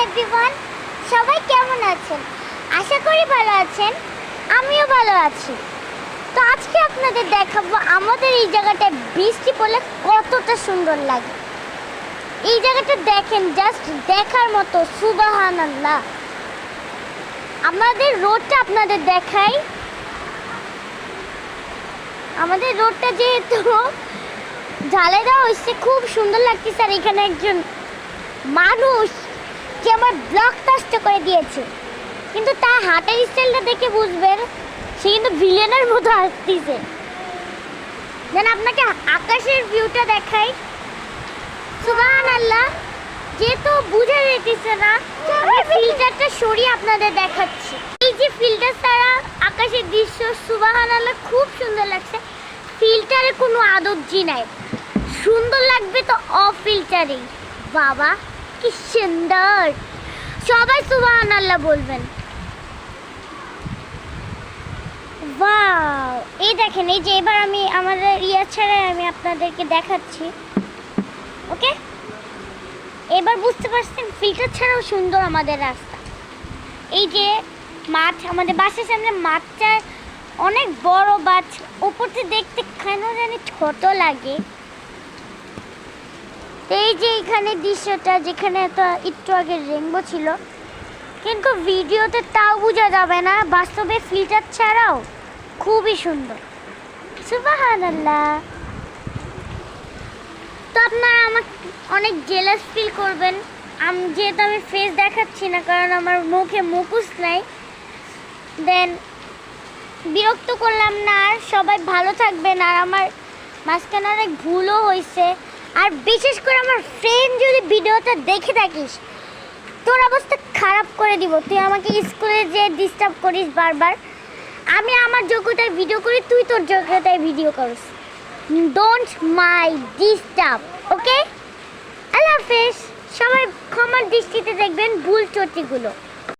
Everyone, সবাই কেমন আছেন? আশা করি ভালো আছেন। আমিও ভালো আছি। তো আজকে আপনাদের দেখাবো আমাদের এই জায়গাটায় বৃষ্টি পড়লে কতটা সুন্দর লাগে। এই জায়গাটা দেখেন, জাস্ট দেখার মতো। সুবহানাল্লাহ। আমাদের রোডটা আপনাদের দেখাই। আমাদের রোডটা যেহেতু ঢালাই দেওয়া হয়েছে, খুব সুন্দর লাগতেছে। আর এখানে একজন মানুষ যে আমার ব্লগটা নষ্ট করে দিয়েছে, কিন্তু তার হাতের স্টাইলটা দেখে বুঝবেন সে কিন্তু ভিলেনের মতো আসতেছে। যেন আপনাকে আকাশের ভিউটা দেখাই। সুবহানাল্লাহ। যেহেতু বুঝে যেতেছে না, আমি ফিল্টারটা সরিয়ে আপনাদের দেখাচ্ছি। এই যে ফিল্টার ছাড়া আকাশের দৃশ্য, সুবহানাল্লাহ, খুব সুন্দর লাগছে। ফিল্টারে কোনো আদর্জি নাই। সুন্দর লাগবে তো অফ ফিল্টারেই। বাবা কি সুন্দর! সবাই সুবহানাল্লাহ বলবেন। ওয়াও! এই দেখেন, এই যে এবার আমি আমাদের ছাড়াই আমি আপনাদেরকে দেখাচ্ছি। ওকে, এবার বুঝতে পারছেন ফিল্টার ছাড়াও সুন্দর আমাদের রাস্তা। এই যে মাঠ, আমাদের বাসার সামনে মাঠটা অনেক বড়, বাট উপর থেকে দেখতে কেন জানি ছোট লাগে। এই যে এখানে দৃশ্যটা, যেখানে একটু আগে রেইনবো ছিল, কিন্তু ভিডিওতে তাও বোঝা যাবে না, বাস্তবে ফিল্টার ছাড়াও খুবই সুন্দর। সুবহানাল্লাহ। তো আপনারা আমাকে অনেক জেলাস ফিল করবেন যেহেতু আমি ফেস দেখাচ্ছি না, কারণ আমার মুখে মুখোশ নাই। দেন বিরক্ত করলাম না। আর সবাই ভালো থাকবেন। আর আমার মাঝখানে অনেক ভুলও হয়েছে। আর বিশেষ করে আমার ফ্রেন্ড যদি ভিডিওটা দেখে থাকিস, তোর অবস্থা খারাপ করে দিব। তুই আমাকে স্কুলে যে ডিস্টার্ব করিস বারবার। আমি আমার যোগ্যতায় ভিডিও করি, তুই তোর যোগ্যতায় ভিডিও করিস। Don't my disturb. ওকে, আল্লাহ হাফেজ। সবাই ক্ষমার দৃষ্টিতে দেখবেন ভুল ত্রুটিগুলো।